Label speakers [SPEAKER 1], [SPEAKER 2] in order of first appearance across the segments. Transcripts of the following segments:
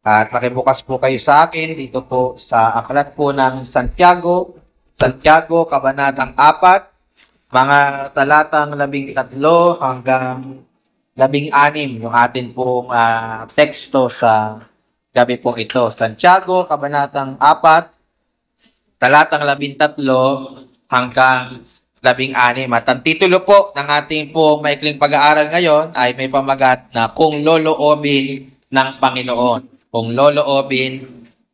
[SPEAKER 1] At makibukas po kayo sa akin dito po sa aklat po ng Santiago, Kabanatang 4, mga talatang 13 hanggang 16 yung atin pong teksto sa gabi po ito. Santiago, Kabanatang 4, talatang 13 hanggang 16. At ang titulo po ng ating pong maikling pag-aaral ngayon ay may pamagat na Kung Loloobin ng Panginoon. Kung loloobin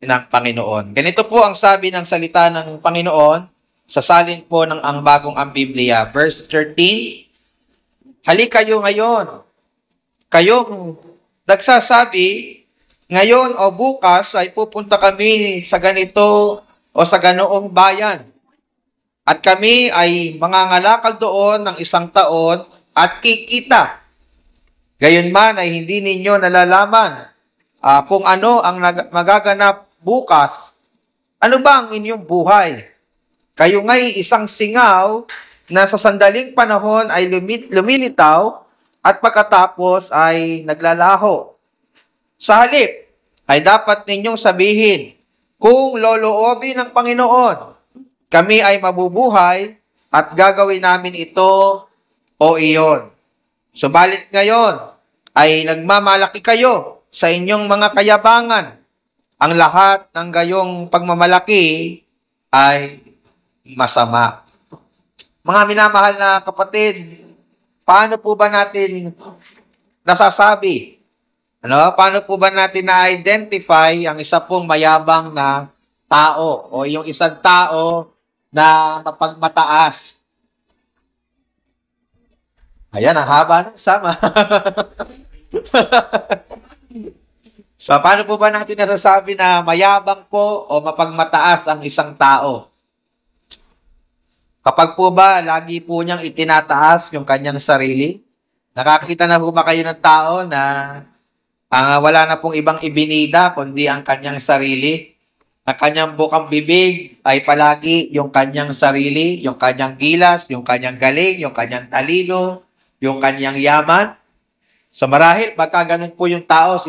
[SPEAKER 1] ng Panginoon. Ganito po ang sabi ng salita ng Panginoon sa salin po ng ang bagong ang Biblia. Verse 13, Halika kayo ngayon. Kayong nagsasabi, ngayon o bukas ay pupunta kami sa ganito o sa ganoong bayan. At kami ay mangangalakal doon ng 1 taon at kikita. Gayunman ay hindi ninyo nalalaman kung ano ang magaganap bukas. Ano ba ang inyong buhay? Kayo nga'y isang singaw na sa sandaling panahon ay lumilitaw at pagkatapos ay naglalaho. Sa halip ay dapat ninyong sabihin, kung loloobin ng Panginoon, kami ay mabubuhay at gagawin namin ito o iyon. Subalit ngayon ay nagmamalaki kayo sa inyong mga kayabangan. Ang lahat ng gayong pagmamalaki ay masama. Mga minamahal na kapatid, paano po ba natin nasasabi? Paano po ba natin na-identify ang isa pong mayabang na tao o yung isang tao na mapagmataas? Ayan, ang haba ng sama. So, paano po ba natin nasasabi na mayabang po o mapagmataas ang isang tao? Kapag po ba lagi po niyang itinataas yung kanyang sarili? Nakakita na po ba kayo ng tao na wala na pong ibang ibinida kundi ang kanyang sarili? Ang kanyang bukang bibig ay palagi yung kanyang sarili, yung kanyang gilas, yung kanyang galing, yung kanyang talino, yung kanyang yaman. So marahil, pagka ganun po yung tao,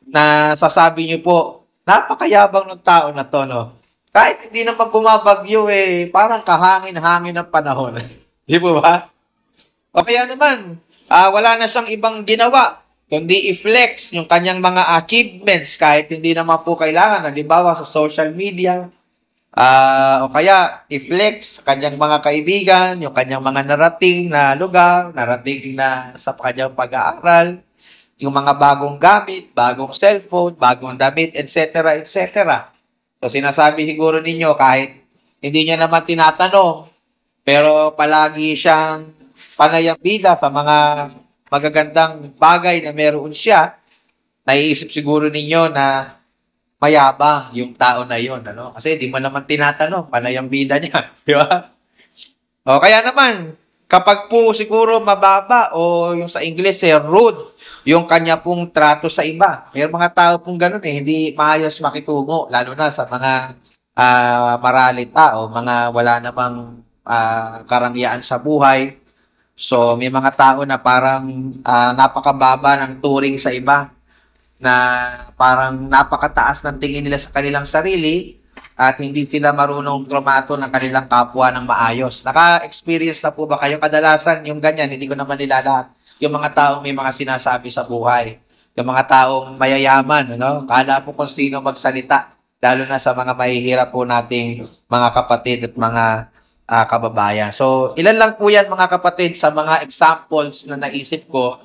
[SPEAKER 1] nasasabi niyo po, napakayabang ng tao na to, no? Kahit hindi naman bumabagyo, parang kahangin-hangin ng panahon. Di po ba? O kaya naman, wala na siyang ibang ginawa, kundi i-flex yung kanyang mga achievements kahit hindi naman po kailangan. Halimbawa sa social media, o kaya i-flex kanyang mga kaibigan, yung kanyang mga narating na lugar, narating na sa kanyang pag-aaral, yung mga bagong gamit, bagong cellphone, bagong damit, etc., etc. So sinasabi siguro ninyo kahit hindi niya naman tinatanong, pero palagi siyang panayang bida sa mga magagandang bagay na meron siya, naiisip siguro ninyo na mayabang yung tao na yun, Kasi di mo naman tinatanong, panay ang bida niya, di ba? O kaya naman, kapag po siguro mababa o yung sa English rude, yung kanya pong trato sa iba. May mga tao pong ganun hindi maayos makitungo, lalo na sa mga maralita o mga wala namang karangyaan sa buhay. So, may mga tao na parang napakababa ng turing sa iba, na parang napakataas ng tingin nila sa kanilang sarili at hindi sila marunong trumato ng kanilang kapwa ng maayos. Naka-experience na po ba kayo? Kadalasan yung ganyan, hindi ko naman nilalat. Yung mga taong may mga sinasabi sa buhay. Yung mga taong mayayaman, Kala po kung sino magsalita. Lalo na sa mga mahihirap po nating mga kapatid at mga kababayan. So, ilan lang po yan mga kapatid sa mga examples na naisip ko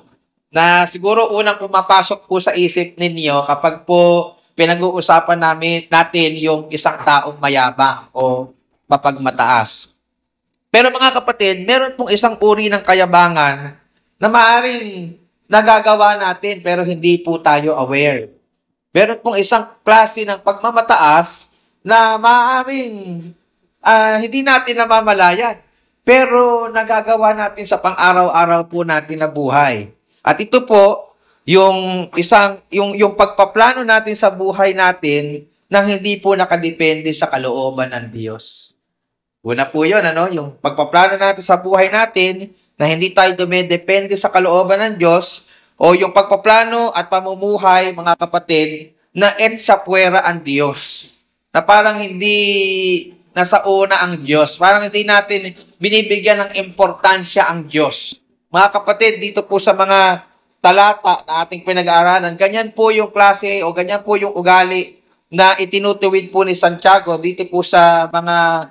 [SPEAKER 1] na siguro unang pumapasok po sa isip ninyo kapag po pinag-uusapan natin yung isang taong mayabang o mapagmataas. Pero mga kapatid, meron pong isang uri ng kayabangan na maaaring nagagawa natin pero hindi po tayo aware. Meron pong isang klase ng pagmamataas na maaaring hindi natin namamalayan pero nagagawa natin sa pang-araw-araw po natin na buhay. At ito po, yung pagpaplano natin sa buhay natin nang hindi po nakadepende sa kalooban ng Diyos. Una po yun, yung pagpaplano natin sa buhay natin na hindi tayo dumedepende sa kalooban ng Diyos o yung pagpaplano at pamumuhay, mga kapatid, na et sa puwera ang Diyos. Na parang hindi nasa una ang Diyos. Parang hindi natin binibigyan ng importansya ang Diyos. Mga kapatid, dito po sa mga talata na ating pinag-aaralan, ganyan po yung klase o ganyan po yung ugali na itinutuwid po ni Santiago dito po sa mga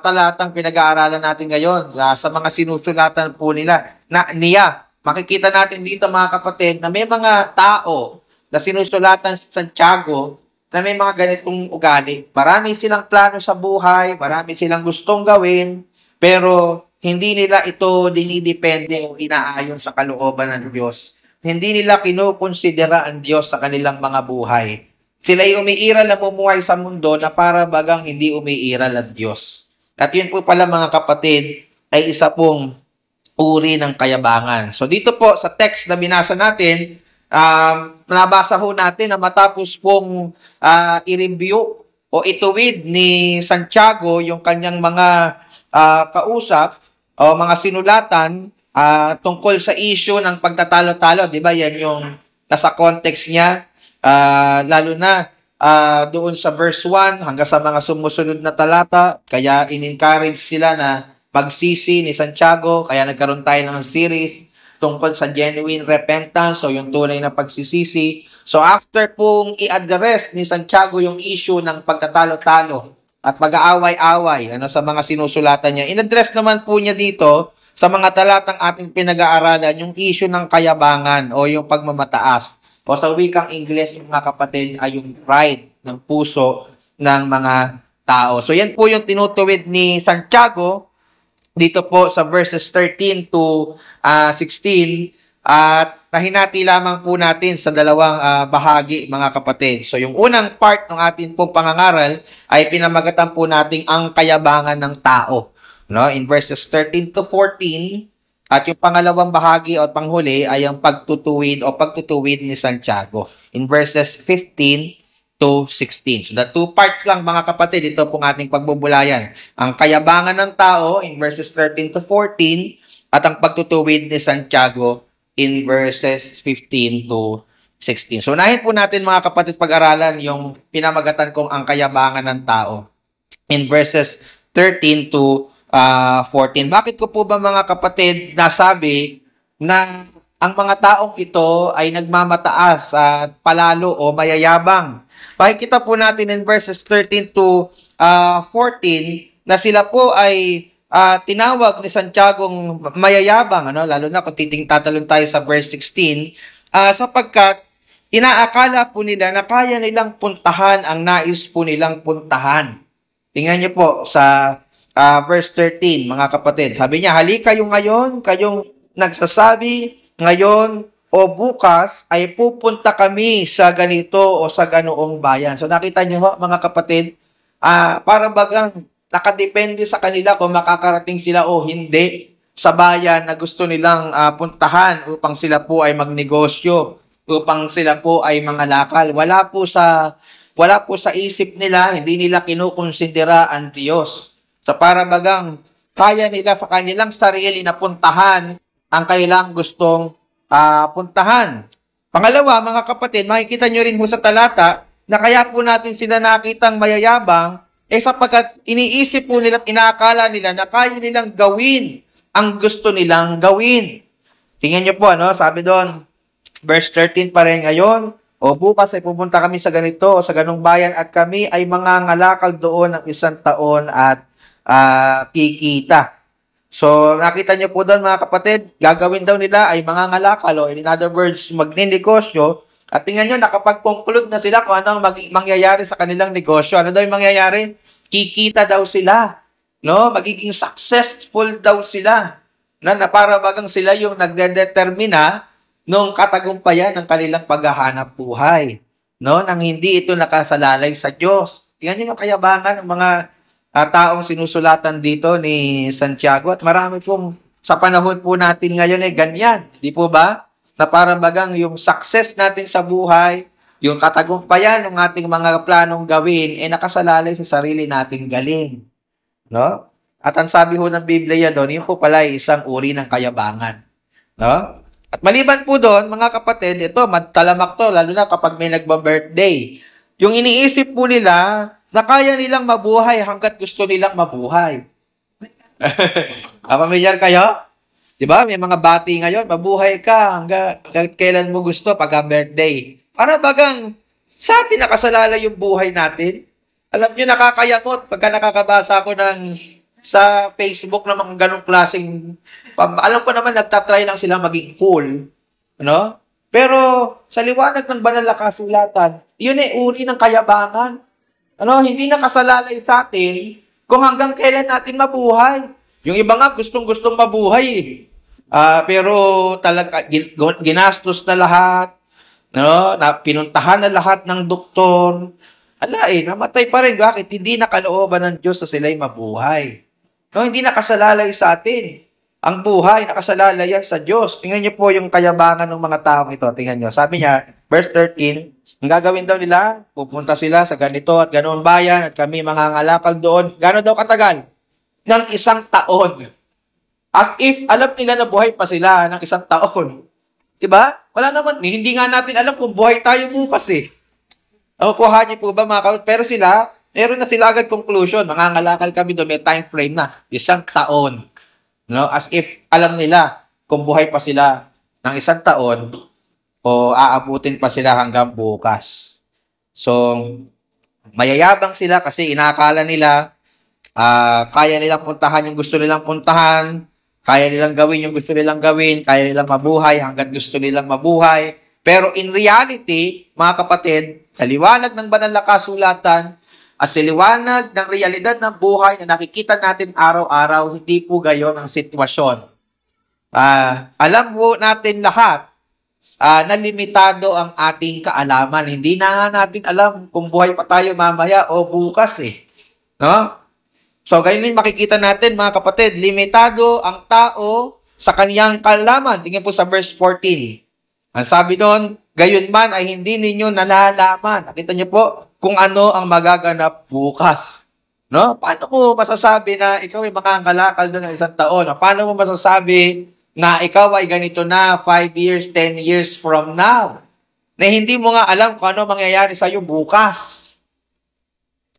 [SPEAKER 1] talatang pinag-aaralan natin ngayon, sa mga sinusulatan po niya. Makikita natin dito mga kapatid na may mga tao na sinusulatan si Santiago na may mga ganitong ugali. Marami silang plano sa buhay, marami silang gustong gawin, pero hindi nila ito dinidepende o inaayon sa kalooban ng Diyos. Hindi nila kinukonsidera ang Diyos sa kanilang mga buhay. Sila'y umiiral na bumuhay sa mundo na para bagang hindi umiiral ang Diyos. At yun po pala mga kapatid ay isa pong uri ng kayabangan. So dito po sa text na binasa natin, nabasa ho natin na matapos pong i-review o ituwid ni Santiago yung kanyang mga kausap o mga sinulatan tungkol sa issue ng pagtatalo-talo, di ba? Yan yung nasa context niya, lalo na doon sa verse 1 hanggang sa mga sumusunod na talata. Kaya in-encourage sila na pagsisi ni Santiago, kaya nagkaroon tayo ng series tungkol sa genuine repentance o yung tunay na pagsisisi. So after pong i-address ni Santiago yung issue ng pagtatalo-talo at mag-aaway-away sa mga sinusulatan niya, in-address naman po niya dito sa mga talatang ating pinag-aaralan yung issue ng kayabangan o yung pagmamataas. O sa wikang Ingles, mga kapatid, ay yung pride ng puso ng mga tao. So yan po yung tinutuwid ni Santiago dito po sa verses 13 to 16. At nahinati lamang po natin sa dalawang bahagi, mga kapatid. So yung unang part ng ating pong pangangaral ay pinamagatan po natin ang kayabangan ng tao. No? In verses 13 to 14. At yung pangalawang bahagi o panghuli ay ang pagtutuwid ni Santiago in verses 15 to 16. So the two parts lang mga kapatid, ito pong ating pagbubulayan. Ang kayabangan ng tao in verses 13 to 14 at ang pagtutuwid ni Santiago in verses 15 to 16. So unahin po natin mga kapatid pag-aralan yung pinamagatan kong ang kayabangan ng tao in verses 13 to 14. Bakit ko po ba mga kapatid nasabi na ang mga taong ito ay nagmamataas at palalo o mayayabang? Pakikita po natin in verses 13 to 14 na sila po ay tinawag ni Santiago mayayabang, lalo na kung tatalon tayo sa verse 16, sapagkat inaakala po nila na kaya nilang puntahan ang nais po nilang puntahan. Tingnan niyo po sa verse 13, mga kapatid. Sabi niya, halika kayo ngayon, kayong nagsasabi ngayon o bukas ay pupunta kami sa ganito o sa ganoong bayan. So nakita niyo ho, mga kapatid, para bagang nakadepende sa kanila kung makakarating sila o hindi sa bayan na gusto nilang puntahan upang sila po ay magnegosyo, upang sila po ay mangalakal. Wala po sa isip nila, hindi nila kinukonsidera ang Diyos. So para bagang kaya nila sa kanilang sarili na puntahan ang kanilang gustong puntahan. Pangalawa, mga kapatid, makikita nyo rin po sa talata na kaya po natin sila nakitang mayayabang sapagkat iniisip po nila at inaakala nila na kaya nilang gawin ang gusto nilang gawin. Tingnan nyo po, sabi doon, verse 13 pa rin ngayon, o bukas ay pupunta kami sa ganito o sa ganong bayan at kami ay mangangalakal doon ng 1 taon at kikita. So, nakita niyo po doon mga kapatid, gagawin daw nila ay mangangalakal o in other words, magninegosyo. At tingnan nyo, nakapag-conclude na sila kung ano ang mangyayari sa kanilang negosyo. Ano daw yung mangyayari? Kikita daw sila. No? Magiging successful daw sila. Na para bagang sila yung nagdedetermina nung katagumpayan ng kanilang paghahanap buhay. No? Nang hindi ito nakasalalay sa Diyos. Tingnan nyo yung kayabangan ng mga taong sinusulatan dito ni Santiago at marami pong sa panahon po natin ngayon ganyan, di po ba? Na parang bagang yung success natin sa buhay, yung katagumpayan ng ating mga planong gawin nakasalalay sa sarili nating galing, no? At ang sabi ho ng Biblia doon, yun po pala ay isang uri ng kayabangan, no? At maliban po doon, mga kapatid, ito, talamak to, lalo na kapag may nagba-birthday. Yung iniisip po nila na kaya nilang mabuhay hanggat gusto nilang mabuhay. Pamilyar kayo? Di ba? May mga bati ngayon, mabuhay ka hanggang kailan mo gusto pagka birthday. Para bagang sa atin nakasalalay yung buhay natin. Alam nyo, nakakayamot pagka nakakabasa ko sa Facebook ng mga ganong klaseng, alam ko naman, nagtatry lang sila maging cool. Ano? Pero sa liwanag ng banal na kasulatan, yun uri ng kayabangan. Ano? Hindi nakasalalay sa atin kung hanggang kailan natin mabuhay. Yung iba nga, gustong-gustong mabuhay eh. Pero talaga ginastos na lahat, no? Na pinuntahan na lahat ng doktor. Namatay pa rin. Bakit? Hindi nakalooban ng Diyos na sila'y mabuhay. No, hindi nakasalalay sa atin. Ang buhay, nakasalalay yan sa Diyos. Tingnan niyo po yung kayabangan ng mga taong ito. Tingnan niyo. Sabi niya, verse 13, ang gagawin daw nila, pupunta sila sa ganito at ganoon bayan at kami mangangalakal doon. Gano'n daw katagal? Ng 1 taon. As if alam nila na buhay pa sila ng 1 taon. Diba? Wala naman. Hindi nga natin alam kung buhay tayo bukas eh. Kuha niyo po ba mga kapatid? Pero sila, meron na sila agad conclusion. Mangangalakal kami doon. May time frame na. 1 taon. No? As if alam nila kung buhay pa sila ng 1 taon o aabutin pa sila hanggang bukas. So, mayayabang sila kasi inakala nila kaya nilang puntahan yung gusto nilang puntahan, kaya nilang gawin yung gusto nilang gawin, kaya nilang mabuhay hanggang gusto nilang mabuhay. Pero in reality, mga kapatid, sa liwanag ng banal na kasulatan at sa liwanag ng realidad ng buhay na nakikita natin araw-araw, hindi po gayon ang sitwasyon. Alam po natin lahat na limitado ang ating kaalaman. Hindi na natin alam kung buhay pa tayo mamaya o bukas eh. No? So, ganyan yung makikita natin, mga kapatid, limitado ang tao sa kaniyang kaalaman. Tingnan po sa verse 14. Ang sabi doon, gayon man ay hindi ninyo nalalaman. Nakita niyo po kung ano ang magaganap bukas. No? Paano mo masasabi na ikaw ay mangangalakal doon ng 1 taon? Paano mo masasabi na ikaw ay ganito na 5 years, 10 years from now? Na hindi mo nga alam kung ano mangyayari sa iyo bukas.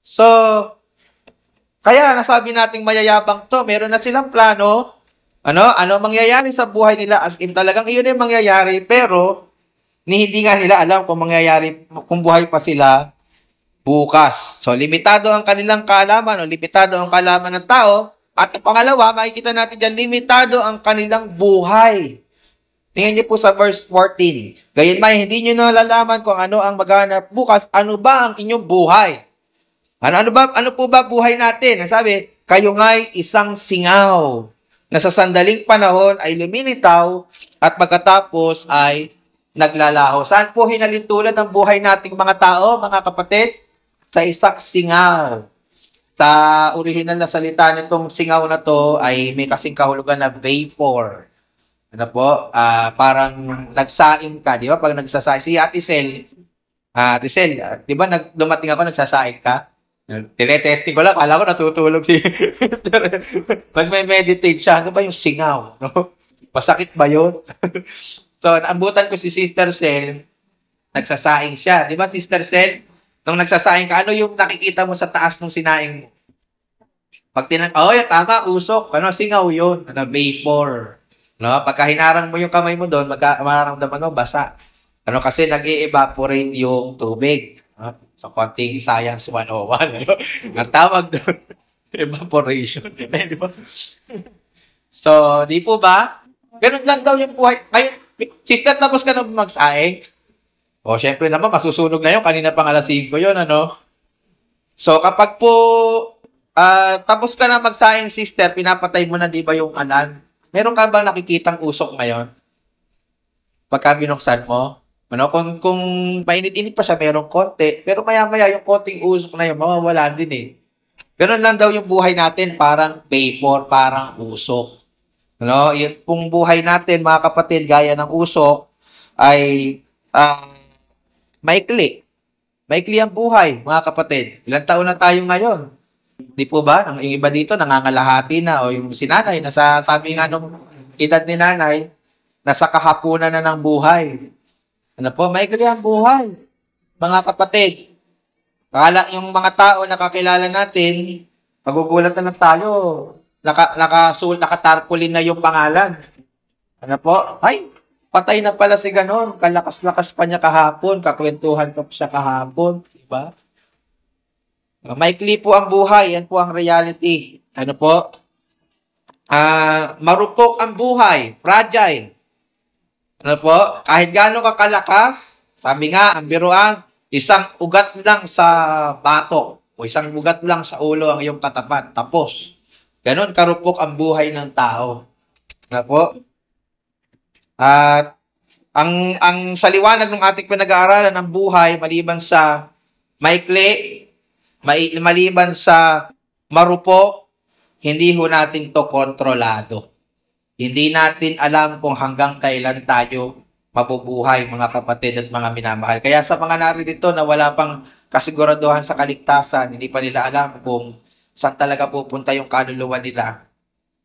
[SPEAKER 1] So, kaya nasabi nating mayayabang to, meron na silang plano, ano mangyayari sa buhay nila as in talagang iyon ay mangyayari, pero hindi nga nila alam kung mangyayari, kung buhay pa sila bukas. So, limitado ang kanilang kaalaman, limitado ang kaalaman ng tao, at pangalawa, makikita natin dyan, limitado ang kanilang buhay. Tingnan niyo po sa verse 14. Gayon may hindi niyo nalalaman kung ano ang maghanap bukas, ano ba ang inyong buhay? Ano po ba buhay natin? Sabi, kayo nga'y isang singaw na sa sandaling panahon ay lumilitaw at pagkatapos ay naglalaho. Saan po hinalintulad ang buhay nating mga tao, mga kapatid? Sa isang singaw. Sa original na salita nitong singaw na to ay may kasing kahulugan na vapor. Ano po? Parang nagsaing ka, di ba? Pag nagsasaing, si Ate Sel, di ba dumating ako, nagsasaing ka? Tine-testing ko lang, kala ko natutulog si pag may meditate siya, ano ba yung singaw? No? Masakit ba yun? So, naambutan ko si Sister Sel, nagsasaing siya. Di ba, Sister Sel? Nung nagsasaing ka, ano yung nakikita mo sa taas ng sinaing mo? Pag yun, tama, usok. Singaw yun. Vapor. No? Pagka hinarang mo yung kamay mo doon, mararamdaman mo, basa. Kasi nag-i-evaporate yung tubig. So, konting science 101. Ang tawag doon, evaporation. Di ba? So, di po ba? Ganun lang daw yung buhay. Ngayon, sister, tapos ka na magsaing? Syempre naman, masusunog na yun. Kanina pang alas 5 yun, So, kapag po, tapos ka na magsaing, sister, pinapatay mo na, di ba, yung anan? Meron ka ba nakikitang usok ngayon? Pagka binuksan mo? Kung mainit-init pa siya, merong konti. Pero maya-maya, yung konting usok na yun, mawawala din eh. Ganun lang daw yung buhay natin, parang vapor, parang usok. Yun pong buhay natin, mga kapatid, gaya ng usok, ay maikli. Maikli ang buhay, mga kapatid. Ilang taon na tayo ngayon? Di po ba? Yung iba dito, nangangalahati na, o yung si nanay, sabi nga nung edad ni nanay, nasa kahapunan na ng buhay. Ano po? Maikli ang buhay. Mga kapatid, kala yung mga tao na kakilala natin, magugulat na lang tayo. Nakatarpulin na yung pangalan. Ano po? Ay, patay na pala si ganon. Kalakas-lakas pa niya kahapon. Kakwentuhan pa siya kahapon. Diba? Maikli po ang buhay. Yan po ang reality. Ano po? Marupok ang buhay. Fragile. Ano po? Kahit gano'ng kakalakas, sabi nga, ang biruan, isang ugat lang sa batok o isang ugat lang sa ulo ang iyong katapat. Tapos. Ganon karupok ang buhay ng tao. Ano po? At ang sa liwanag ng ating pinag-aaralan ng buhay, maliban sa maikli, maliban sa marupok, hindi ho natin to kontrolado. Hindi natin alam kung hanggang kailan tayo mabubuhay, mga kapatid at mga minamahal. Kaya sa mga naririto na wala pang kasiguraduhan sa kaligtasan, hindi pa nila alam kung saan talaga pupunta yung kaluluwa nila,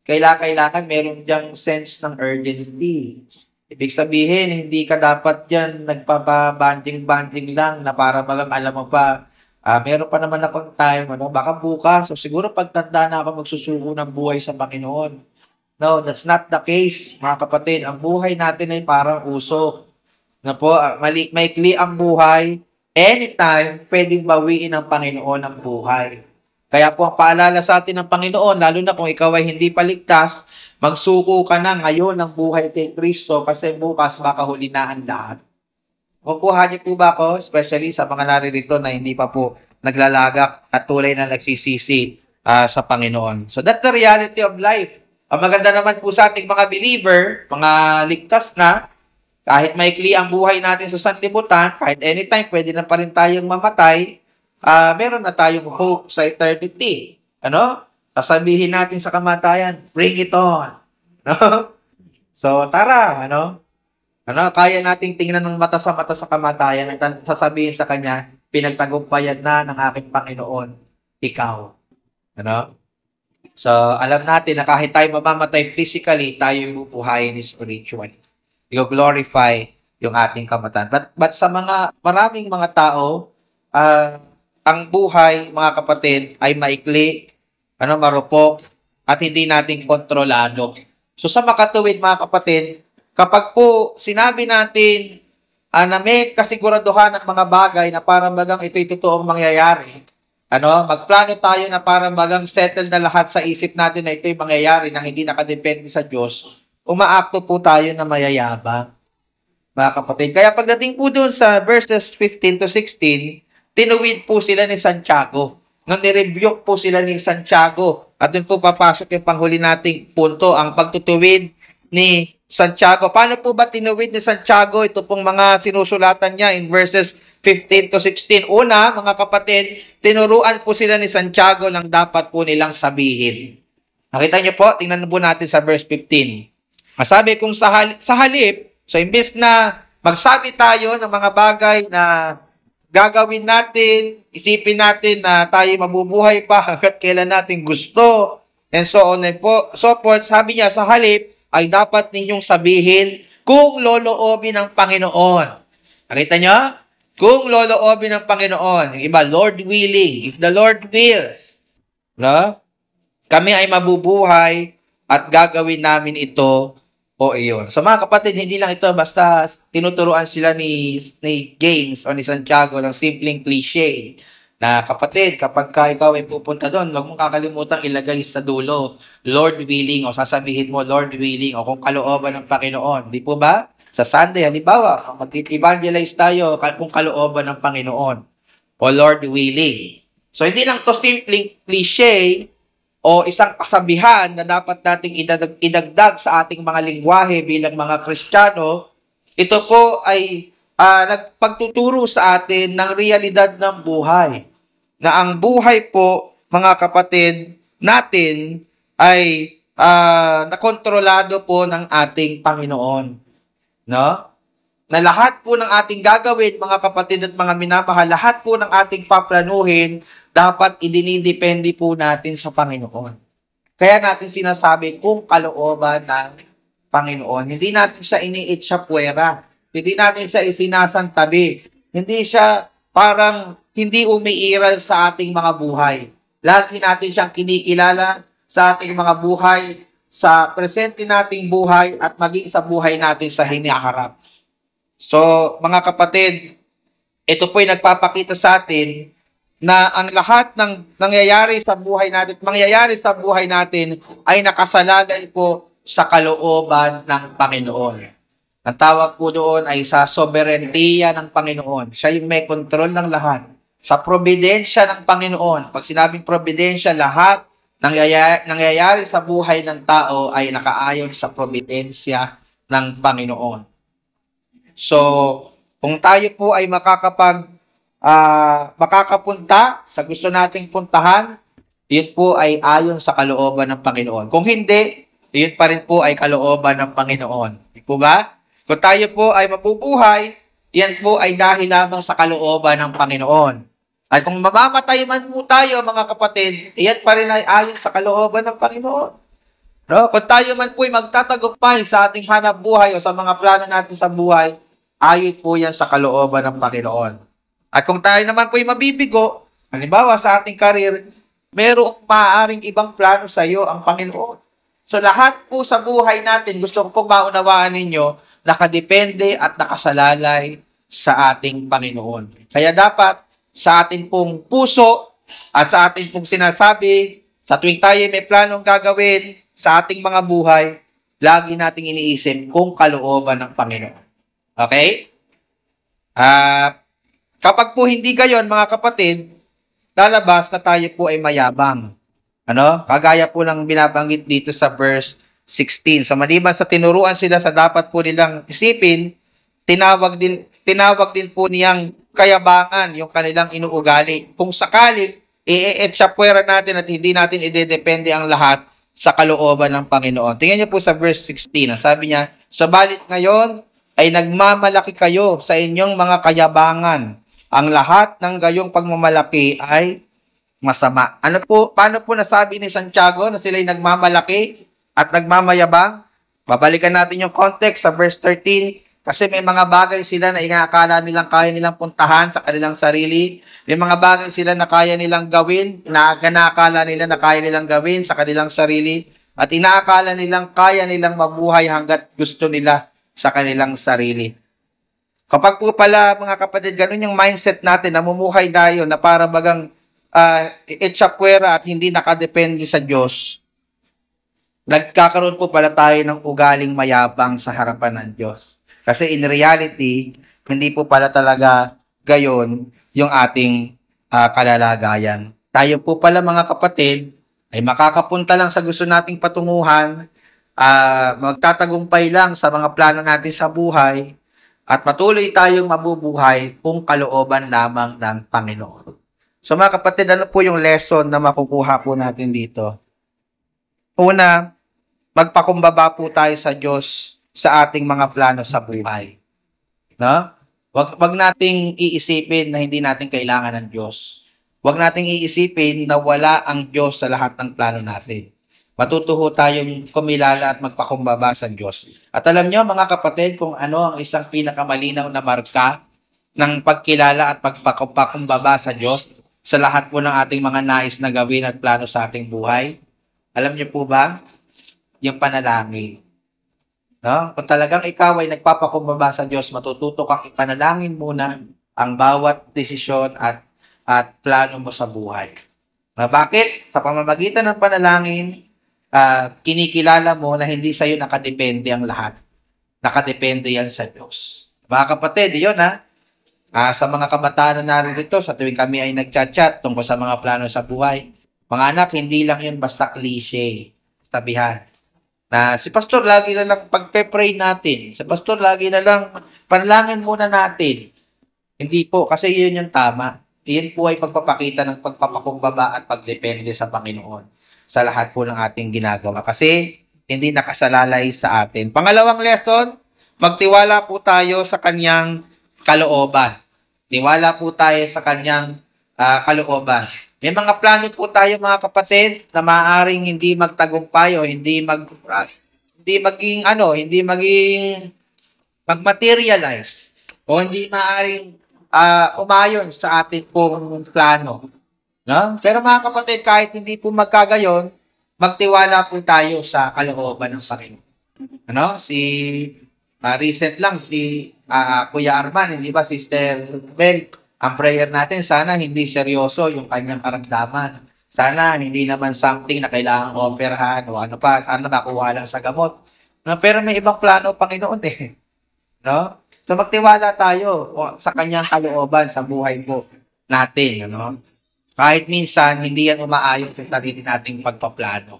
[SPEAKER 1] kailangan meron diyang sense ng urgency. Ibig sabihin, hindi ka dapat dyan nagpapa-banding-banding lang na para alam mo pa, meron pa naman akong time, baka bukas, so siguro pagtanda na ako magsusuko ng buhay sa Panginoon. No, that's not the case, mga kapatid. Ang buhay natin ay parang usok. Na po, maikli ang buhay. Anytime, pwedeng bawiin ng Panginoon ang buhay. Kaya po ang paalala sa atin ng Panginoon, lalo na kung ikaw ay hindi paligtas, magsuko ka na ngayon ng buhay kay Kristo kasi bukas baka huli na ang lahat. Kukuha niyo po ba ako, especially sa mga naririto na hindi pa po naglalagak at tulay na nagsisisi sa Panginoon. So that's the reality of life. Ang maganda naman po sa ating mga believer, mga ligtas na, kahit maikli ang buhay natin sa sanlibutan, kahit anytime pwede na pa rin tayong mamatay, meron na tayong hope sa eternity. Sasabihin natin sa kamatayan, bring it on. So, tara, kaya nating tingnan ng mata sa kamatayan at sasabihin sa kanya, pinagtagumpayan na ng aking Panginoon, ikaw. So, alam natin na kahit tayo mamamatay physically, tayo bubuhayin spiritually. I-glorify yung ating kamatayan. But sa maraming mga tao, ang buhay, mga kapatid, ay maikli, marupok, at hindi natin kontrolado. So, sa makatuwid, mga kapatid, kapag po sinabi natin na may kasiguraduhan ng mga bagay na parang bagang ito'y totoong mangyayari, magplano tayo na parang bagang settle na lahat sa isip natin na ito'y mangyayari nang hindi nakadepende sa Diyos, umaakto po tayo na mayayabang, mga kapatid. Kaya pagdating po doon sa verses 15 to 16, tinuwid po sila ni Santiago. Nung nirebuke po sila ni Santiago, at doon po papasok yung panghuli nating punto, ang pagtutuwid ni Santiago. Paano po ba tinuwid ni Santiago? Ito pong mga sinusulatan niya in verses 15 to 16. Una, mga kapatid, tinuruan po sila ni Santiago ng dapat po nilang sabihin. Nakita niyo po, tingnan po natin sa verse 15. Masabi kung sa halip, so imbes na magsabi tayo ng mga bagay na gagawin natin, isipin natin na tayo mabubuhay pa hanggat kailan natin gusto, and so on and so forth, sabi niya sa halip, ay dapat ninyong sabihin kung loloobin ng Panginoon. Nakita niyo? Kung loloobin ng Panginoon. Yung iba, Lord willing. If the Lord wills, kami ay mabubuhay at gagawin namin ito o iyon. So mga kapatid, hindi lang ito basta tinuturuan sila ni James o ni Santiago ng simpleng cliche na kapatid, kapag ikaw ay pupunta doon, huwag mong kakalimutang ilagay sa dulo, Lord willing, o sasabihin mo, Lord willing, o kung kalooban ng Panginoon. Di po ba? Sa Sunday, halimbawa, mag-evangelize tayo kung kalooban ng Panginoon, o Lord willing. So, hindi lang to simpleng cliche o isang kasabihan na dapat nating idagdag sa ating mga lingwahe bilang mga Kristiyano. Ito po ay nagpagtuturo sa atin ng realidad ng buhay. Na ang buhay po, mga kapatid, natin ay nakontrolado po ng ating Panginoon. Na lahat po ng ating gagawin, mga kapatid at mga minamahal, lahat po ng ating paplanuhin, dapat idinidepende po natin sa Panginoon. Kaya natin sinasabi kung kalooban ng Panginoon. Hindi natin siya iniitsapwera. Hindi natin siya isinasantabi. Hindi siya parang hindi umiiral sa ating mga buhay. Lagi natin siyang kinikilala sa ating mga buhay, sa presente nating buhay at maging sa buhay natin sa hinaharap. So, mga kapatid, ito po'y nagpapakita sa atin na ang lahat ng nangyayari sa buhay natin, mangyayari sa buhay natin ay nakasalalay po sa kalooban ng Panginoon. Ang tawag po doon ay sa soberentiya ng Panginoon. Siya yung may kontrol ng lahat. Sa probidensya ng Panginoon. Pag sinabing probidensya, lahat nangyayari sa buhay ng tao ay nakaayon sa probidensya ng Panginoon. So, kung tayo po ay makakapunta sa gusto nating puntahan, yun po ay ayon sa kalooban ng Panginoon. Kung hindi, yun pa rin po ay kalooban ng Panginoon. Di po ba? Kung tayo po ay mabubuhay, yan po ay dahil lamang sa kalooban ng Panginoon. At kung mamamatay man po tayo, mga kapatid, yan pa rin ay ayon sa kalooban ng Panginoon. No? Kung tayo man po ay magtatagumpay sa ating hanap buhay o sa mga plano natin sa buhay, ayon po yan sa kalooban ng Panginoon. At kung tayo naman po ay mabibigo, halimbawa sa ating karir, merong maaaring ibang plano sa iyo ang Panginoon. So lahat po sa buhay natin, gusto ko pong maunawaan ninyo, nakadepende at nakasalalay sa ating Panginoon. Kaya dapat sa ating pong puso at sa ating pong sinasabi, sa tuwing tayo may planong gagawin sa ating mga buhay, lagi nating iniisip kung kalooban ng Panginoon. Okay? Kapag po hindi gayon, mga kapatid, lalabas na tayo po ay mayabang. Kagaya po ng binabanggit dito sa verse 16. So, maliban sa tinuruan sila sa dapat po nilang isipin, tinawag din po niyang kayabangan yung kanilang inuugali. Kung sakaling i-etsapwera natin at hindi natin idedepende ang lahat sa kalooban ng Panginoon. Tingnan niyo po sa verse 16. Sabi niya, "Sabalit ngayon ay nagmamalaki kayo sa inyong mga kayabangan. Ang lahat ng gayong pagmamalaki ay masama." Paano po nasabi ni Santiago na sila'y nagmamalaki at nagmamayabang? Babalikan natin yung context sa verse 13. Kasi may mga bagay sila na inaakala nilang kaya nilang puntahan sa kanilang sarili. May mga bagay sila na kaya nilang gawin, inaakala nila na kaya nilang gawin sa kanilang sarili. At inaakala nilang kaya nilang mabuhay hanggat gusto nila sa kanilang sarili. Kapag po pala, mga kapatid, ganun yung mindset natin, namumuhay tayo na para bagang etsapwera at hindi nakadepende sa Diyos, nagkakaroon po pala tayo ng ugaling mayabang sa harapan ng Diyos. Kasi in reality, hindi po pala talaga gayon yung ating kalalagayan. Tayo po pala, mga kapatid, ay makakapunta lang sa gusto nating patunguhan, magtatagumpay lang sa mga plano natin sa buhay, at patuloy tayong mabubuhay kung kalooban lamang ng Panginoon. So mga kapatid, ano po yung lesson na makukuha po natin dito? Una, magpakumbaba po tayo sa Diyos sa ating mga plano sa buhay. No? Wag nating iisipin na hindi natin kailangan ng Diyos. Wag nating iisipin na wala ang Diyos sa lahat ng plano natin. Matutuho tayong kumilala at magpakumbaba sa Diyos. At alam nyo, mga kapatid, kung ano ang isang pinakamalinaw na marka ng pagkilala at pagpakumbaba sa Diyos sa lahat po ng ating mga nais na gawin at plano sa ating buhay. Alam nyo po ba? Yung panalangin. No? Kung talagang ikaw ay nagpapakumbaba sa Diyos, matututo kang ipanalangin muna ang bawat desisyon at plano mo sa buhay. Bakit? Sa pamamagitan ng panalangin, kinikilala mo na hindi sa iyo nakadepende ang lahat. Nakadepende yan sa Diyos. Mga kapatid, yun sa mga kabataan na naririto, sa tuwing kami ay nagchat-chat tungkol sa mga plano sa buhay, mga anak, hindi lang yun basta cliche, sabihan. Na si pastor lagi na lang pagpe-pray natin. Si pastor lagi na lang panalangin muna natin. Hindi po, kasi yun yung tama. Iyan po ay pagpapakita ng pagpapakumbaba at pagdepende sa Panginoon sa lahat po ng ating ginagawa. Kasi hindi nakasalalay sa atin. Pangalawang lesson, magtiwala po tayo sa kanyang kalooban. Tiwala po tayo sa kanyang kalooban. May mga plano po tayo, mga kapatid, na maaaring hindi magtagumpay o hindi hindi maging mag-materialize o hindi maaring umayon sa ating pong plano. No? Pero mga kapatid, kahit hindi po magkagayon, magtiwala po tayo sa kalooban ng Panginoon. Ano? Recent lang, Kuya Arman, hindi ba, Sister Bel, ang prayer natin, sana hindi seryoso yung kanyang karamdaman. Sana hindi naman something na kailangang operahan o ano pa, sana makuha lang sa gamot. No? Pero may ibang plano, Panginoon eh. No? So magtiwala tayo sa kanyang kalooban sa buhay po natin. Ano? Kahit minsan, hindi yan umaayon sa sarili nating pagpaplano.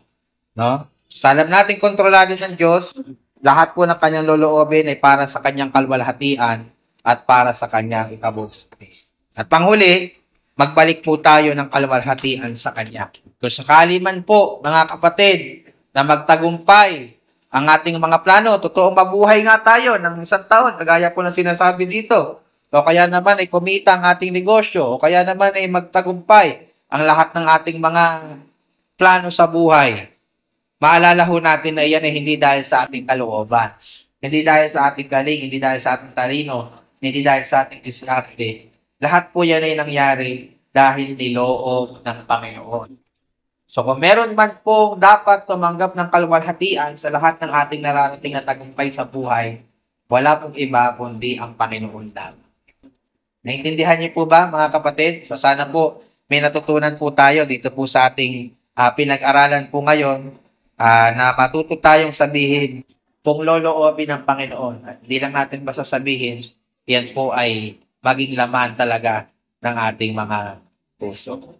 [SPEAKER 1] No? Sa alam natin kontrolado ng Diyos, lahat po ng kanyang loloobin ay para sa kanyang kalwalhatian at para sa kanyang ikabubuti. At panghuli, magbalik po tayo ng kalwalhatian sa kanya. Kung sakali man po, mga kapatid, na magtagumpay ang ating mga plano, totoong mabuhay nga tayo ng 1 taon, kagaya po na sinasabi dito. O kaya naman ay kumita ang ating negosyo, o kaya naman ay magtagumpay ang lahat ng ating mga plano sa buhay. Maalala ho natin na iyan ay hindi dahil sa ating kalooban. Hindi dahil sa ating galing, hindi dahil sa ating talino, hindi dahil sa ating diskarte. Lahat po yan ay nangyari dahil niloob ng Panginoon. So kung meron man pong dapat tumanggap ng kalwalhatian sa lahat ng ating nararating na tagumpay sa buhay, wala pong iba kundi ang Panginoon lang. Naintindihan niyo po ba, mga kapatid? So sana po may natutunan po tayo dito po sa ating pinag-aralan po ngayon na matuto tayong sabihin kung loloobin ng Panginoon. At hindi lang natin basta sabihin, yan po ay maging laman talaga ng ating mga puso.